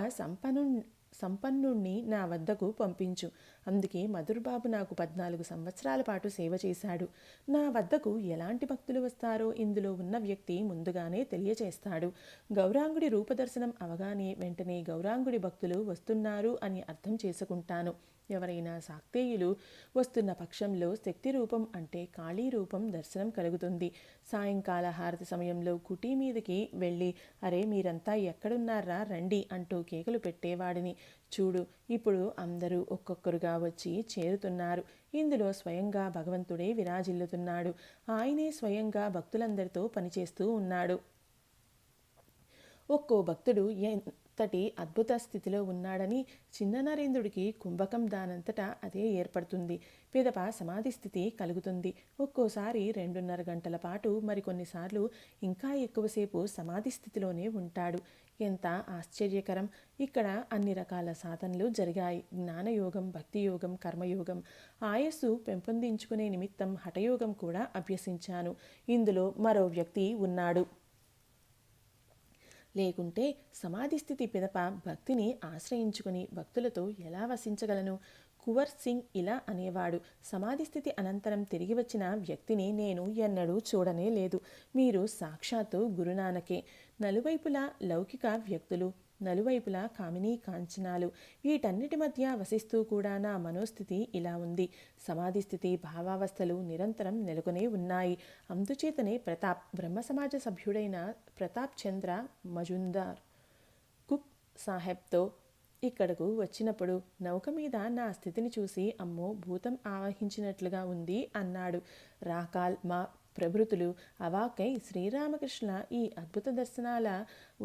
సంపన్నుణ్ణి నా వద్దకు పంపించు. అందుకే మధుర్బాబు నాకు 14 సంవత్సరాల పాటు సేవ చేశాడు. నా వద్దకు ఎలాంటి భక్తులు వస్తారో ఇందులో ఉన్న వ్యక్తి ముందుగానే తెలియచేస్తాడు. గౌరాంగుడి రూపదర్శనం అవగానే వెంటనే గౌరాంగుడి భక్తులు వస్తున్నారు అని అర్థం చేసుకుంటాను. ఎవరైనా శాక్తేయులు వస్తున్న పక్షంలో శక్తి రూపం అంటే కాళీ రూపం దర్శనం కలుగుతుంది. సాయంకాల హారతి సమయంలో కుటీ మీదకి వెళ్ళి, అరే మీరంతా ఎక్కడున్నారా రండి అంటూ కేకలు పెట్టేవాడిని. చూడు, ఇప్పుడు అందరూ ఒక్కొక్కరుగా వచ్చి చేరుతున్నారు. ఇందులో స్వయంగా భగవంతుడే విరాజిల్లుతున్నాడు. ఆయనే స్వయంగా భక్తులందరితో పనిచేస్తూ ఉన్నాడు. ఒక్కో భక్తుడు ఎంతటి అద్భుత స్థితిలో ఉన్నాడని చిన్న నరేంద్రుడికి కుంభకం దానంతటా అదే ఏర్పడుతుంది. పిదప సమాధి స్థితి కలుగుతుంది. ఒక్కోసారి 2.5 గంటల పాటు, మరికొన్నిసార్లు ఇంకా ఎక్కువసేపు సమాధి స్థితిలోనే ఉంటాడు. ఎంత ఆశ్చర్యకరం! ఇక్కడ అన్ని రకాల సాధనలు జరిగాయి. జ్ఞానయోగం, భక్తియోగం, కర్మయోగం. ఆయస్సు పెంపొందించుకునే నిమిత్తం హఠయోగం కూడా అభ్యసించాను. ఇందులో మరో వ్యక్తి ఉన్నాడు. లేకుంటే సమాధి స్థితి పిదప భక్తిని ఆశ్రయించుకుని భక్తులతో ఎలా వసించగలను? కువర్ సింగ్ ఇలా అనేవాడు, సమాధి స్థితి అనంతరం తిరిగి వచ్చిన వ్యక్తిని నేను ఎన్నడూ చూడనే లేదు. మీరు సాక్షాత్తు గురునానకే. నలువైపులా లౌకిక వ్యక్తులు, నలువైపులా కామినీ కాంచనాలు, వీటన్నిటి మధ్య వసిస్తూ కూడా నా మనోస్థితి ఇలా ఉంది. సమాధి స్థితి, భావావస్థలు నిరంతరం నెలకొనే ఉన్నాయి. అందుచేతనే ప్రతాప్, బ్రహ్మ సమాజ సభ్యుడైన ప్రతాప్ చంద్ర మజుందార్ కుక్ సాహెబ్తో ఇక్కడకు వచ్చినప్పుడు నౌక మీద నా స్థితిని చూసి, అమ్మో, భూతం ఆవహించినట్లుగా ఉంది అన్నాడు. రాకాల్, మా ప్రభృతులు అవాక్కై శ్రీరామకృష్ణ ఈ అద్భుత దర్శనాల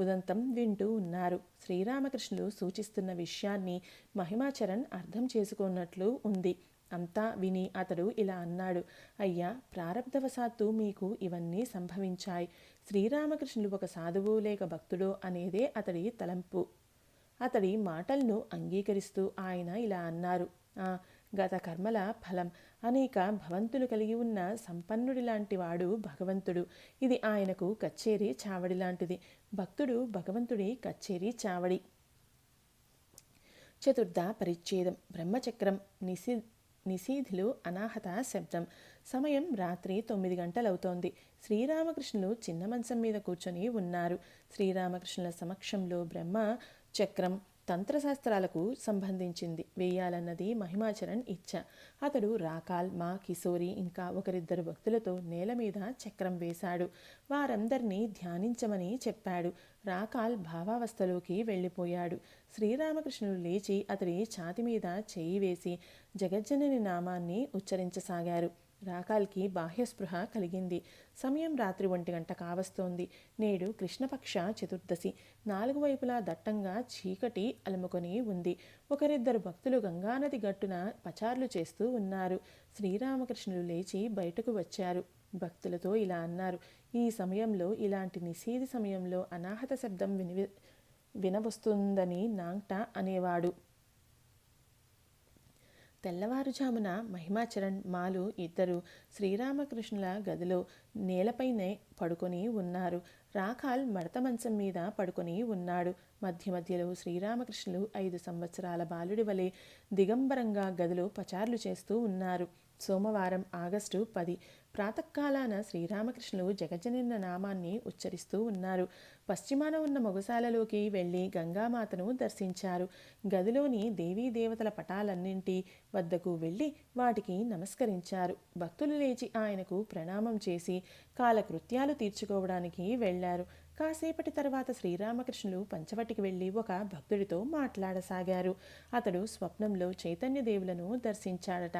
ఉదంతం వింటూ ఉన్నారు. శ్రీరామకృష్ణులు సూచిస్తున్న విషయాన్ని మహిమాచరణ్ అర్థం చేసుకున్నట్లు ఉంది. అంతా విని అతడు ఇలా అన్నాడు, అయ్యా, ప్రారబ్ధవశాత్తు మీకు ఇవన్నీ సంభవించాయి. శ్రీరామకృష్ణులు ఒక సాధువు లేక భక్తుడో అనేదే అతడి తలంపు. అతడి మాటలను అంగీకరిస్తూ ఆయన ఇలా అన్నారు, గత కర్మల ఫలం. అనేక భవంతులు కలిగి ఉన్న సంపన్నుడి లాంటి వాడు భగవంతుడు. ఇది ఆయనకు కచ్చేరి చావడి లాంటిది. భక్తుడు భగవంతుడి కచ్చేరి చావడి. చతుర్థ పరిచ్ఛేదం. బ్రహ్మచక్రం. నిశీధులు అనాహత శబ్దం. సమయం రాత్రి 9 గంటలవుతోంది. శ్రీరామకృష్ణులు చిన్న మంచం మీద కూర్చొని ఉన్నారు. శ్రీరామకృష్ణుల సమక్షంలో బ్రహ్మ చక్రం తంత్రశాస్త్రాలకు సంబంధించింది వేయాలన్నది మహిమాచరణ్ ఇచ్చ. అతడు రాకాల్, మా కిశోరి ఇంకా ఒకరిద్దరు భక్తులతో నేల మీద చక్రం వేశాడు. వారందరినీ ధ్యానించమని చెప్పాడు. రాకాల్ భావావస్థలోకి వెళ్ళిపోయాడు. శ్రీరామకృష్ణులు లేచి అతడి ఛాతి మీద చేయి వేసి జగజ్జనని నామాన్ని ఉచ్చరించసాగారు. రాకాల్కి బాహ్యస్పృహ కలిగింది. సమయం రాత్రి 1 గంట కావస్తోంది. నేడు కృష్ణపక్ష చతుర్దశి. 4 వైపులా దట్టంగా చీకటి అలుముకొని ఉంది. ఒకరిద్దరు భక్తులు గంగానది గట్టున పచార్లు చేస్తూ ఉన్నారు. శ్రీరామకృష్ణులు లేచి బయటకు వచ్చారు. భక్తులతో ఇలా అన్నారు, ఈ సమయంలో, ఇలాంటి నిశీధి సమయంలో అనాహత శబ్దం వినవస్తుందని నాంగ్టా అనేవాడు. తెల్లవారుజామున మహిమాచరణ్, మాలు ఇద్దరు శ్రీరామకృష్ణుల గదిలో నేలపైనే పడుకొని ఉన్నారు. రాకాల్ మడత మంచం మీద పడుకొని ఉన్నాడు. మధ్య మధ్యలో శ్రీరామకృష్ణులు 5 సంవత్సరాల బాలుడి వలె దిగంబరంగా గదిలో పచార్లు చేస్తూ ఉన్నారు. సోమవారం ఆగస్టు 10. ప్రాతకాలాన శ్రీరామకృష్ణులు జగజ్జనన నామాన్ని ఉచ్చరిస్తూ ఉన్నారు. పశ్చిమాన ఉన్న మొగసాలలోకి వెళ్ళి గంగామాతను దర్శించారు. గదిలోని దేవీ దేవతల పటాలన్నింటి వద్దకు వెళ్ళి వాటికి నమస్కరించారు. భక్తులు లేచి ఆయనకు ప్రణామం చేసి కాలకృత్యాలు తీర్చుకోవడానికి వెళ్లారు. కాసేపటి తర్వాత శ్రీరామకృష్ణులు పంచవటికి వెళ్ళి ఒక భక్తుడితో మాట్లాడసాగారు. అతడు స్వప్నంలో చైతన్యదేవులను దర్శించాడట.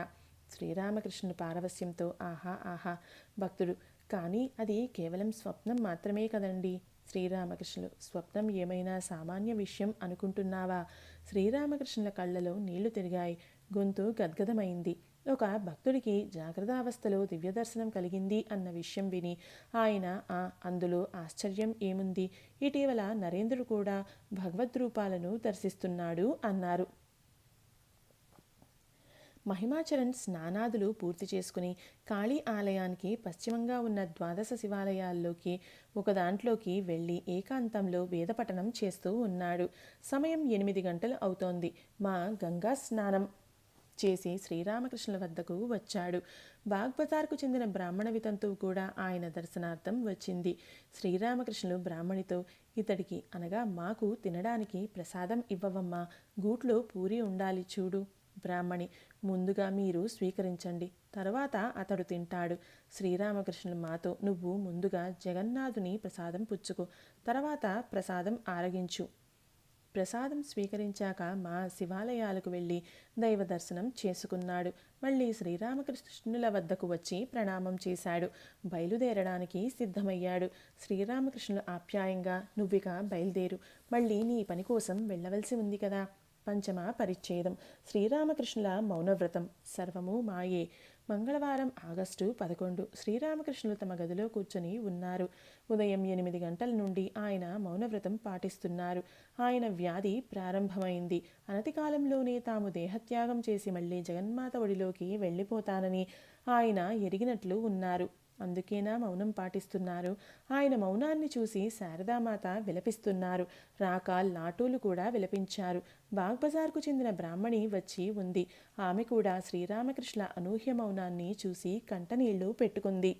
శ్రీరామకృష్ణుని పారవస్యంతో ఆహా ఆహా భక్తుడు, కానీ అది కేవలం స్వప్నం మాత్రమే కదండి. శ్రీరామకృష్ణులు, స్వప్నం ఏమైనా సామాన్య విషయం అనుకుంటున్నావా? శ్రీరామకృష్ణుల కళ్ళలో నీళ్లు తిరిగాయి. గొంతు గద్గదమైంది. ఒక భక్తుడికి జాగ్రత్తావస్థలో దివ్యదర్శనం కలిగింది అన్న విషయం విని ఆయన, అందులో ఆశ్చర్యం ఏముంది? ఇటీవల నరేంద్రుడు కూడా భగవద్రూపాలను దర్శిస్తున్నాడు అన్నారు. మహిమాచరణ్ స్నానాదులు పూర్తి చేసుకుని కాళీ ఆలయానికి పశ్చిమంగా ఉన్న ద్వాదశ శివాలయాల్లోకి ఒక దాంట్లోకి వెళ్ళి ఏకాంతంలో వేదపఠనం చేస్తూ ఉన్నాడు. సమయం 8 గంటలు అవుతోంది. మా గంగా స్నానం చేసి శ్రీరామకృష్ణుల వద్దకు వచ్చాడు. బాగ్బజార్కు చెందిన బ్రాహ్మణ వితంతువు కూడా ఆయన దర్శనార్థం వచ్చింది. శ్రీరామకృష్ణులు బ్రాహ్మణితో, ఇతడికి అనగా మాకు తినడానికి ప్రసాదం ఇవ్వవమ్మా, గూట్లో పూరి ఉండాలి చూడు. బ్రాహ్మణి, ముందుగా మీరు స్వీకరించండి, తర్వాత అతడు తింటాడు. శ్రీరామకృష్ణులు మాతో, నువ్వు ముందుగా జగన్నాథుని ప్రసాదం పుచ్చుకో, తర్వాత ప్రసాదం ఆరగించు. ప్రసాదం స్వీకరించాక మా శివాలయాలకు వెళ్ళి దైవ దర్శనం చేసుకున్నాడు. మళ్ళీ శ్రీరామకృష్ణుల వద్దకు వచ్చి ప్రణామం చేశాడు. బయలుదేరడానికి సిద్ధమయ్యాడు. శ్రీరామకృష్ణులు ఆప్యాయంగా, నువ్విక బయలుదేరు, మళ్ళీ నీ పని కోసం వెళ్ళవలసి ఉంది కదా. పంచమ పరిచ్ఛేదం. శ్రీరామకృష్ణుల మౌనవ్రతం. సర్వము మాయే. మంగళవారం ఆగస్టు 11. శ్రీరామకృష్ణులు తమ గదిలో కూర్చొని ఉన్నారు. ఉదయం 8 గంటల నుండి ఆయన మౌనవ్రతం పాటిస్తున్నారు. ఆయన వ్యాధి ప్రారంభమైంది. అనతి కాలంలోనే తాము దేహత్యాగం చేసి మళ్ళీ జగన్మాత ఒడిలోకి వెళ్ళిపోతానని ఆయన ఎరిగినట్లు ఉన్నారు. అందుకేనా మౌనం పాటిస్తున్నారు. ఆయన మౌనాన్ని చూసి శారదామాత విలపిస్తున్నారు. రాకాల్, నాటూలు కూడా విలపించారు. బాగ్బజార్కు చెందిన బ్రాహ్మణి వచ్చి ఉంది. ఆమె కూడా శ్రీరామకృష్ణ అనూహ్య మౌనాన్ని చూసి కంటనీళ్లు పెట్టుకుంది.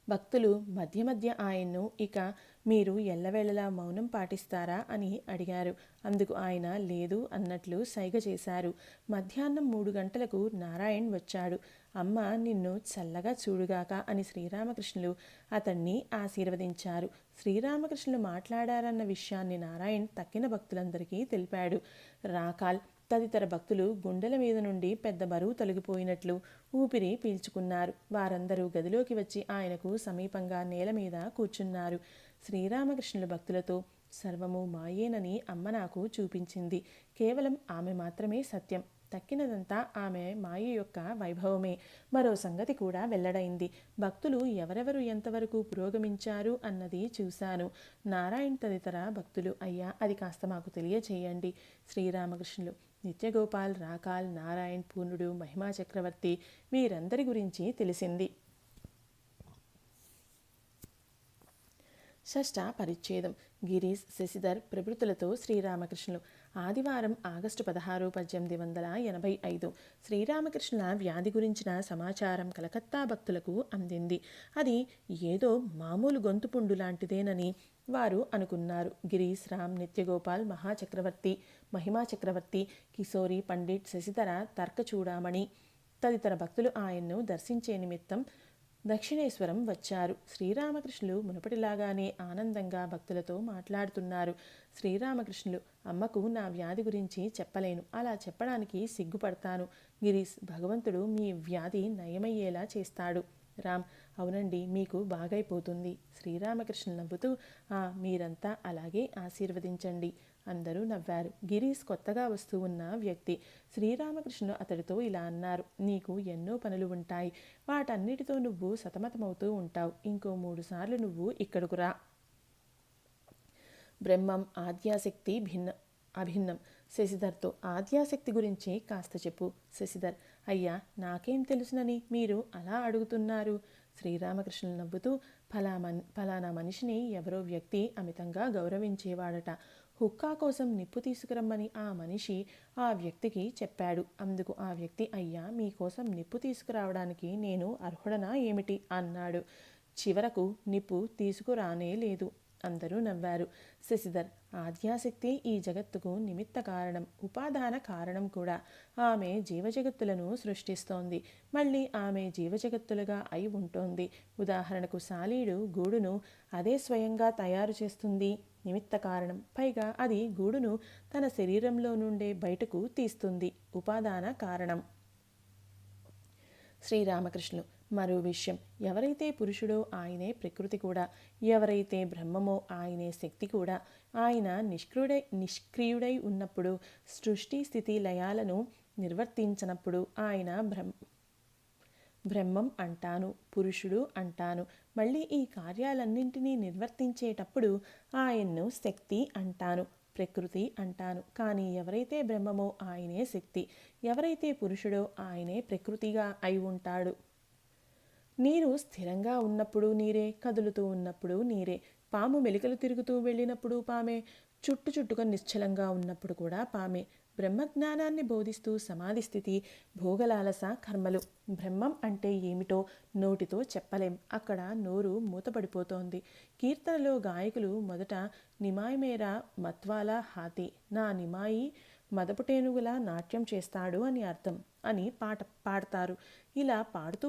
భక్తులు మధ్య మధ్య ఆయన్ను, ఇక మీరు ఎల్లవేళలా మౌనం పాటిస్తారా అని అడిగారు. అందుకు ఆయన లేదు అన్నట్లు సైగ చేశారు. మధ్యాహ్నం 3 గంటలకు నారాయణ్ వచ్చాడు. అమ్మ నిన్ను చల్లగా చూడుగాక అని శ్రీరామకృష్ణులు అతన్ని ఆశీర్వదించారు. శ్రీరామకృష్ణులు మాట్లాడారన్న విషయాన్ని నారాయణ్ తక్కిన భక్తులందరికీ తెలిపాడు. రాకాల్ తదితర భక్తులు గుండెల మీద నుండి పెద్ద బరువు తొలగిపోయినట్లు ఊపిరి పీల్చుకున్నారు. వారందరూ గదిలోకి వచ్చి ఆయనకు సమీపంగా నేల మీద కూర్చున్నారు. శ్రీరామకృష్ణుల భక్తులతో, సర్వము మాయేనని అమ్మ నాకు చూపించింది. కేవలం ఆమె మాత్రమే సత్యం. తక్కినదంతా ఆమె మాయ యొక్క వైభవమే. మరో సంగతి కూడా వెల్లడైంది. భక్తులు ఎవరెవరు ఎంతవరకు పురోగమించారు అన్నది చూశాను. నారాయణ్ తదితర భక్తులు, అయ్యా అది కాస్త మాకు తెలియచేయండి. శ్రీరామకృష్ణులు, నిత్యగోపాల్, రాకాల్, నారాయణ్, పూర్ణుడు, మహిమా చక్రవర్తి వీరందరి గురించి తెలిసింది. షష్ఠ పరిచ్ఛేదం. గిరీష్, శశిధర్ ప్రభృతులతో శ్రీరామకృష్ణులు. ఆదివారం ఆగస్టు 16, 1885. శ్రీరామకృష్ణుల వ్యాధి గురించిన సమాచారం కలకత్తా భక్తులకు అందింది. అది ఏదో మామూలు గొంతుపుండు లాంటిదేనని వారు అనుకున్నారు. గిరీష్, రామ్, నిత్యగోపాల్, మహాచక్రవర్తి, మహిమా చక్రవర్తి, కిశోరి పండిట్, శశిధర, తర్కచూడామణి తదితర భక్తులు ఆయన్ను దర్శించే నిమిత్తం దక్షిణేశ్వరం వచ్చారు. శ్రీరామకృష్ణులు మునుపటిలాగానే ఆనందంగా భక్తులతో మాట్లాడుతున్నారు. శ్రీరామకృష్ణులు, అమ్మకు నా వ్యాధి గురించి చెప్పలేను, అలా చెప్పడానికి సిగ్గుపడతాను. గిరీష్, భగవంతుడు మీ వ్యాధి నయమయ్యేలా చేస్తాడు. రామ్, అవునండి, మీకు బాగైపోతుంది. శ్రీరామకృష్ణులు నవ్వుతూ, మీరంతా అలాగే ఆశీర్వదించండి. అందరూ నవ్వారు. గిరీష్ కొత్తగా వస్తూ ఉన్న వ్యక్తి. శ్రీరామకృష్ణులు అతడితో ఇలా అన్నారు, నీకు ఎన్నో పనులు ఉంటాయి, వాటన్నిటితో నువ్వు సతమతమవుతూ ఉంటావు. ఇంకో 3 సార్లు నువ్వు ఇక్కడకు రా. బ్రహ్మం, ఆద్యాశక్తి అభిన్నం. శశిధర్తో, ఆద్యాశక్తి గురించి కాస్త చెప్పు. శశిధర్, అయ్యా నాకేం తెలుసునని మీరు అలా అడుగుతున్నారు? శ్రీరామకృష్ణులు నవ్వుతూ, ఫలానా మనిషిని ఎవరో వ్యక్తి అమితంగా గౌరవించేవాడట. హుక్కా కోసం నిప్పు తీసుకురమ్మని ఆ మనిషి ఆ వ్యక్తికి చెప్పాడు. అందుకు ఆ వ్యక్తి, అయ్యా మీకోసం నిప్పు తీసుకురావడానికి నేను అర్హుడనా ఏమిటి అన్నాడు. చివరకు నిప్పు తీసుకురానే లేదు. అందరూ నవ్వారు. శశిధర్, ఆద్యాశక్తి ఈ జగత్తుకు నిమిత్త కారణం, ఉపాదాన కారణం కూడా. ఆమె జీవజగత్తులను సృష్టిస్తోంది, మళ్ళీ ఆమె జీవజగత్తులుగా అయి ఉంటోంది. ఉదాహరణకు సాలీడు గూడును అదే స్వయంగా తయారు చేస్తుంది, నిమిత్త కారణం. పైగా అది గూడును తన శరీరంలో నుండే బయటకు తీస్తుంది, ఉపాదాన కారణం. శ్రీరామకృష్ణులు, మరో విషయం, ఎవరైతే పురుషుడో ఆయనే ప్రకృతి కూడా, ఎవరైతే బ్రహ్మమో ఆయనే శక్తి కూడా. ఆయన నిష్క్రియుడై ఉన్నప్పుడు, సృష్టి స్థితి లయాలను నిర్వర్తించినప్పుడు ఆయన బ్రహ్మం అంటాను, పురుషుడు అంటాను. మళ్ళీ ఈ కార్యాలన్నింటినీ నిర్వర్తించేటప్పుడు ఆయన్ను శక్తి అంటాను. ప్రకృతి అంటాను. కానీ ఎవరైతే బ్రహ్మమో ఆయనే శక్తి, ఎవరైతే పురుషుడో ఆయనే ప్రకృతిగా అయి ఉంటాడు. నీరు స్థిరంగా ఉన్నప్పుడు నీరే, కదులుతూ ఉన్నప్పుడు నీరే. పాము మెలికలు తిరుగుతూ వెళ్ళినప్పుడు పామే, చుట్టుగా నిశ్చలంగా ఉన్నప్పుడు కూడా పామే. బ్రహ్మజ్ఞానాన్ని బోధిస్తూ సమాధి స్థితి, భోగలాలస, కర్మలు. బ్రహ్మం అంటే ఏమిటో నోటితో చెప్పలేం. అక్కడ నోరు మూతపడిపోతోంది. కీర్తనలో గాయకులు మొదట నిమాయి మేరా మత్వాలా హాతి, నా నిమాయి మదపుటేనుగులా నాట్యం చేస్తాడు అని అర్థం అని పాడతారు. ఇలా పాడుతూ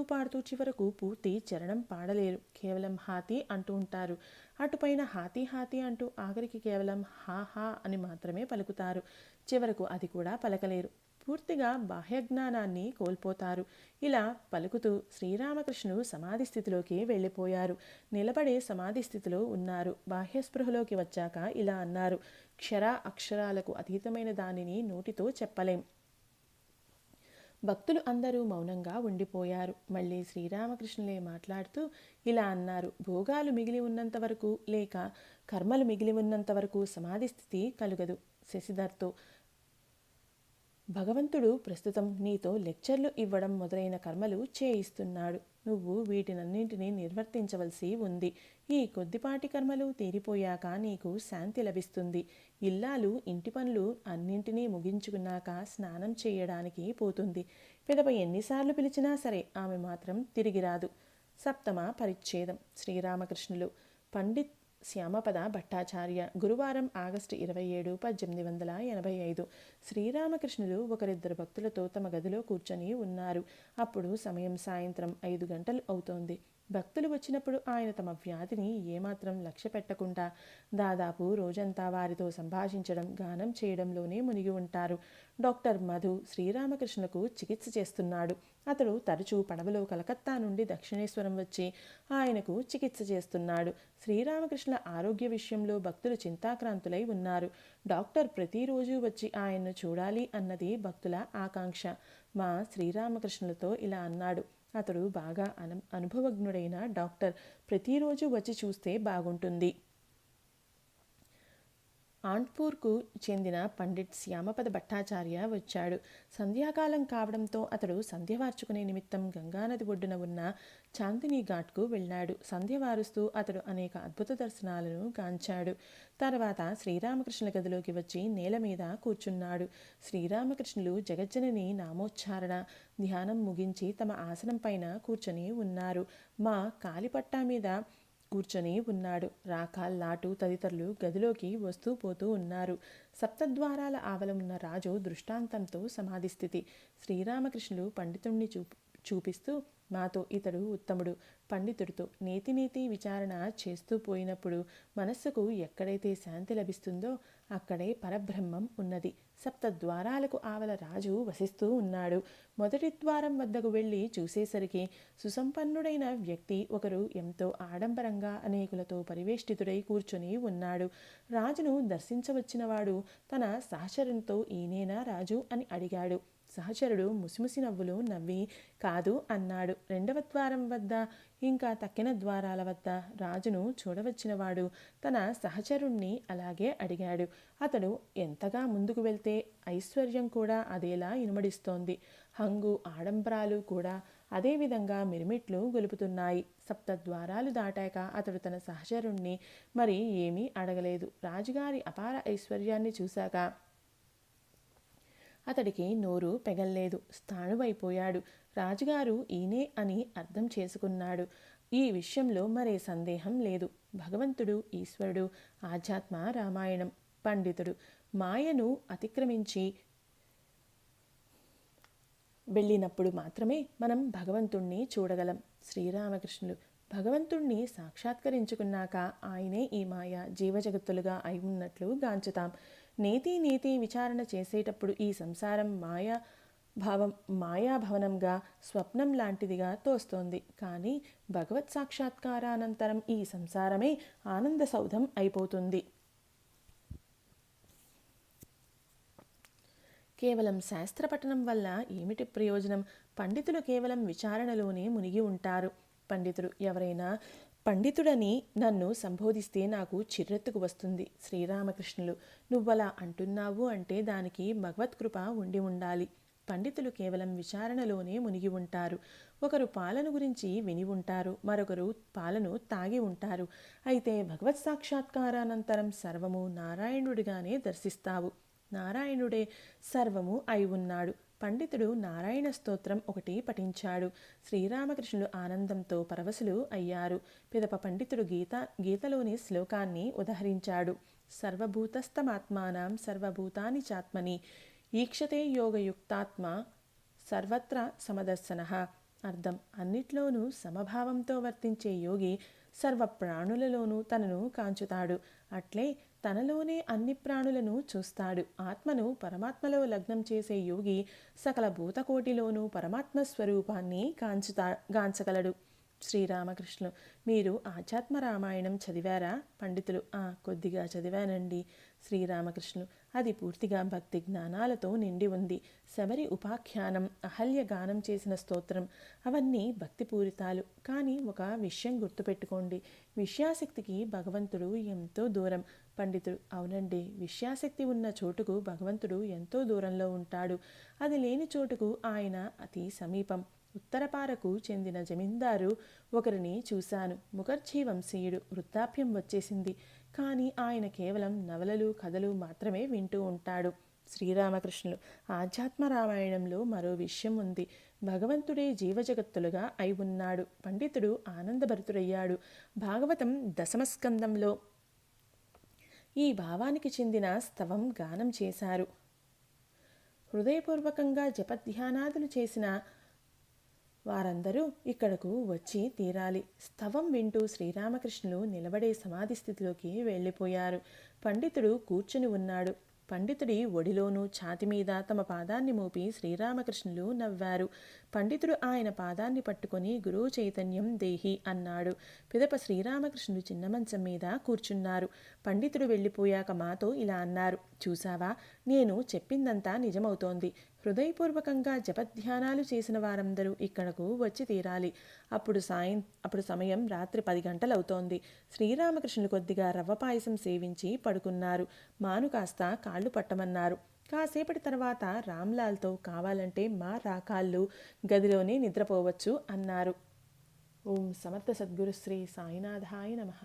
చివరకు పూర్తి చరణం పాడలేరు, కేవలం హాతి అంటూ ఉంటారు. అటుపైన హాతి హాతి అంటూ ఆఖరికి కేవలం హా హా అని మాత్రమే పలుకుతారు. చివరకు అది కూడా పలకలేరు, పూర్తిగా బాహ్యజ్ఞానాన్ని కోల్పోతారు. ఇలా పలుకుతూ శ్రీరామకృష్ణుడు సమాధి స్థితిలోకి వెళ్ళిపోయారు. నిలబడే సమాధి స్థితిలో ఉన్నారు. బాహ్యస్పృహలోకి వచ్చాక ఇలా అన్నారు, అక్షరాలకు అతీతమైన దానిని నోటితో చెప్పలేం. భక్తులు అందరూ మౌనంగా ఉండిపోయారు. మళ్ళీ శ్రీరామకృష్ణులే మాట్లాడుతూ ఇలా అన్నారు, భోగాలు మిగిలి ఉన్నంత వరకు లేక కర్మలు మిగిలి ఉన్నంత వరకు సమాధి స్థితి కలుగదు. శశిధర్తో, భగవంతుడు ప్రస్తుతం నీతో లెక్చర్లు ఇవ్వడం మొదలైన కర్మలు చేయిస్తున్నాడు. నువ్వు వీటినన్నింటినీ నిర్వర్తించవలసి ఉంది. ఈ కొద్దిపాటి కర్మలు తీరిపోయాక నీకు శాంతి లభిస్తుంది. ఇల్లాలు ఇంటి పనులు అన్నింటినీ ముగించుకున్నాక స్నానం చేయడానికి పోతుంది. పిదప ఎన్నిసార్లు పిలిచినా సరే ఆమె మాత్రం తిరిగి రాదు. సప్తమ పరిచ్ఛేదం. శ్రీరామకృష్ణులు. పండిత్ శ్యామపద భట్టాచార్య. గురువారం ఆగస్టు 27, 1885. శ్రీరామకృష్ణులు ఒకరిద్దరు భక్తులతో తమ గదిలో కూర్చొని ఉన్నారు. అప్పుడు సమయం సాయంత్రం 5 గంటలు అవుతోంది. భక్తులు వచ్చినప్పుడు ఆయన తమ వ్యాధిని ఏమాత్రం లక్ష్య పెట్టకుండా దాదాపు రోజంతా వారితో సంభాషించడం, గానం చేయడంలోనే మునిగి ఉంటారు. డాక్టర్ మధు శ్రీరామకృష్ణులకు చికిత్స చేస్తున్నాడు. అతడు తరచూ పడవలో కలకత్తా నుండి దక్షిణేశ్వరం వచ్చి ఆయనకు చికిత్స చేస్తున్నాడు. శ్రీరామకృష్ణ ఆరోగ్య విషయంలో భక్తులు చింతాక్రాంతులై ఉన్నారు. డాక్టర్ ప్రతిరోజు వచ్చి ఆయన్ను చూడాలి అన్నది భక్తుల ఆకాంక్ష. మా శ్రీరామకృష్ణులతో ఇలా అన్నాడు, అతడు బాగా అనుభవజ్ఞుడైన డాక్టర్, ప్రతిరోజు వచ్చి చూస్తే బాగుంటుంది. ఆంట్పూర్కు చెందిన పండిట్ శ్యామపద భట్టాచార్య వచ్చాడు. సంధ్యాకాలం కావడంతో అతడు సంధ్య వార్చుకునే నిమిత్తం గంగానది ఒడ్డున ఉన్న చాందినీ ఘాట్కు వెళ్ళాడు. సంధ్య వారుస్తూ అతడు అనేక అద్భుత దర్శనాలను గాంచాడు. తర్వాత శ్రీరామకృష్ణుల గదిలోకి వచ్చి నేల మీద కూర్చున్నాడు. శ్రీరామకృష్ణులు జగజ్జనని నామోచ్చారణ, ధ్యానం ముగించి తమ ఆసనం పైన కూర్చొని ఉన్నారు. మా కాలిపట్టా మీద కూర్చొని ఉన్నాడు. రాకాల్, లాటు తదితరులు గదిలోకి వస్తూ పోతూ ఉన్నారు. సప్తద్వారాల ఆవలమున్న రాజు దృష్టాంతంతో సమాధి స్థితి. శ్రీరామకృష్ణులు పండితుణ్ణి చూపిస్తూ, మాతో ఇతడు ఉత్తముడు. పండితుడితో నీతి విచారణ చేస్తూ పోయినప్పుడు మనస్సుకు ఎక్కడైతే శాంతి లభిస్తుందో అక్కడే పరబ్రహ్మం ఉన్నది. సప్తద్వారాలకు ఆవల రాజు వసిస్తూ ఉన్నాడు. మొదటి ద్వారం వద్దకు వెళ్ళి చూసేసరికి సుసంపన్నుడైన వ్యక్తి ఒకరు ఎంతో ఆడంబరంగా అనేకులతో పరివేష్టితుడై కూర్చొని ఉన్నాడు. రాజును దర్శించవచ్చినవాడు తన సహచరునితో, ఈయనేనా రాజు అని అడిగాడు. సహచరుడు ముసిముసి నవ్వులు నవ్వి కాదు అన్నాడు. రెండవ ద్వారం వద్ద ఇంకా తక్కిన ద్వారాల వద్ద రాజును చూడవచ్చినవాడు తన సహచరుణ్ణి అలాగే అడిగాడు. అతడు ఎంతగా ముందుకు వెళ్తే ఐశ్వర్యం కూడా అదేలా ఇనుమడిస్తోంది. హంగు ఆడంబరాలు కూడా అదేవిధంగా మిరుమిట్లు గొలుపుతున్నాయి. సప్తద్వారాలు దాటాక అతడు తన సహచరుణ్ణి మరి ఏమీ అడగలేదు. రాజుగారి అపార ఐశ్వర్యాన్ని చూశాక అతడికి నోరు పెగల్లేదు. స్థాణువైపోయాడు. రాజుగారు ఈయనే అని అర్థం చేసుకున్నాడు. ఈ విషయంలో మరే సందేహం లేదు. భగవంతుడు, ఈశ్వరుడు, ఆధ్యాత్మ రామాయణం. పండితుడు. మాయను అతిక్రమించి వెళ్ళినప్పుడు మాత్రమే మనం భగవంతుణ్ణి చూడగలం. శ్రీరామకృష్ణులు. భగవంతుణ్ణి సాక్షాత్కరించుకున్నాక ఆయనే ఈ మాయ జీవజగత్తులుగా అయి ఉన్నట్లు గాంచుతాం. నీతి విచారణ చేసేటప్పుడు ఈ సంసారం మాయాభవనంగా, స్వప్నం లాంటిదిగా తోస్తోంది. కానీ భగవత్ సాక్షాత్కారానంతరం ఈ సంసారమే ఆనంద సౌధం అయిపోతుంది. కేవలం శాస్త్రపఠనం వల్ల ఏమిటి ప్రయోజనం? పండితులు కేవలం విచారణలోనే మునిగి ఉంటారు. పండితుడు ఎవరైనా పండితుడని నన్ను సంబోధిస్తే నాకు చిర్రెత్తుకు వస్తుంది. శ్రీరామకృష్ణులు, నువ్వలా అంటున్నావు అంటే దానికి భగవత్కృప ఉండి ఉండాలి. పండితులు కేవలం విచారణలోనే మునిగి ఉంటారు. ఒకరు పాలను గురించి విని ఉంటారు, మరొకరు పాలను తాగి ఉంటారు. అయితే భగవత్ సాక్షాత్కారానంతరం సర్వము నారాయణుడిగానే దర్శిస్తావు. నారాయణుడే సర్వము అయి ఉన్నాడు. పండితుడు నారాయణ స్తోత్రం ఒకటి పఠించాడు. శ్రీరామకృష్ణులు ఆనందంతో పరవశులు అయ్యారు. పిదప పండితుడు గీతలోని శ్లోకాన్ని ఉదహరించాడు. సర్వభూతస్థమాత్మానం సర్వభూతాని చాత్మని ఈక్షతే యోగయుక్తాత్మ సర్వత్ర సమదర్శనః. అర్థం: అన్నిట్లోనూ సమభావంతో వర్తించే యోగి సర్వ ప్రాణులలోనూ తనను కాంచుతాడు. అట్లే తనలోనే అన్ని ప్రాణులను చూస్తాడు. ఆత్మను పరమాత్మలో లగ్నం చేసే యోగి సకల భూతకోటిలోనూ పరమాత్మ స్వరూపాన్ని గాంచగలడు. శ్రీరామకృష్ణులు, మీరు ఆధ్యాత్మ రామాయణం చదివారా? పండితులు, కొద్దిగా చదివానండి. శ్రీరామకృష్ణులు, అది పూర్తిగా భక్తి జ్ఞానాలతో నిండి ఉంది. శబరి ఉపాఖ్యానం, అహల్య గానం చేసిన స్తోత్రం అవన్నీ భక్తిపూరితాలు. కానీ ఒక విషయం గుర్తుపెట్టుకోండి, విషయాశక్తికి భగవంతుడు ఎంతో దూరం. పండితుడు, అవునండి, విషయాశక్తి ఉన్న చోటుకు భగవంతుడు ఎంతో దూరంలో ఉంటాడు. అది లేని చోటుకు ఆయన అతి సమీపం. ఉత్తరపారకు చెందిన జమీందారు ఒకరిని చూశాను. ముఖర్జీ వంశీయుడు, వృద్ధాప్యం వచ్చేసింది. కానీ ఆయన కేవలం నవలలు, కథలు మాత్రమే వింటూ ఉంటాడు. శ్రీరామకృష్ణులు, ఆధ్యాత్మ రామాయణంలో మరో విషయం ఉంది. భగవంతుడే జీవజగత్తులుగా అయి ఉన్నాడు. పండితుడు ఆనందభరితుడయ్యాడు. భాగవతం దశమస్కందంలో ఈ భావానికి చెందిన స్తవం గానం చేశారు. హృదయపూర్వకంగా జపధ్యానాదులు చేసిన వారందరూ ఇక్కడకు వచ్చి తీరాలి. స్తవం వింటూ శ్రీరామకృష్ణులు నిలబడే సమాధి స్థితిలోకి వెళ్ళిపోయారు. పండితుడు కూర్చుని ఉన్నాడు. పండితుడి ఒడిలోనూ ఛాతి మీద తమ పాదాన్ని మోపి శ్రీరామకృష్ణులు నవ్వారు. పండితుడు ఆయన పాదాన్ని పట్టుకొని గురువు చైతన్యం దేహి అన్నాడు. పిదప శ్రీరామకృష్ణుడు చిన్న మంచం మీద కూర్చున్నారు. పండితుడు వెళ్ళిపోయాక మాతో ఇలా అన్నారు. చూసావా, నేను చెప్పిందంతా నిజమవుతోంది. హృదయపూర్వకంగా జపధ్యానాలు చేసిన వారందరూ ఇక్కడకు వచ్చి తీరాలి. అప్పుడు సమయం రాత్రి 10 గంటలవుతోంది. శ్రీరామకృష్ణులు కొద్దిగా రవ్వ పాయసం సేవించి పడుకున్నారు. మాను కాస్త కాళ్ళు పట్టమన్నారు. కాసేపటి తర్వాత రామ్లాల్తో కావాలంటే మా రాకాళ్ళు గదిలోనే నిద్రపోవచ్చు అన్నారు. ఓం సమర్థ సద్గురు శ్రీ సాయినాథాయ నమః.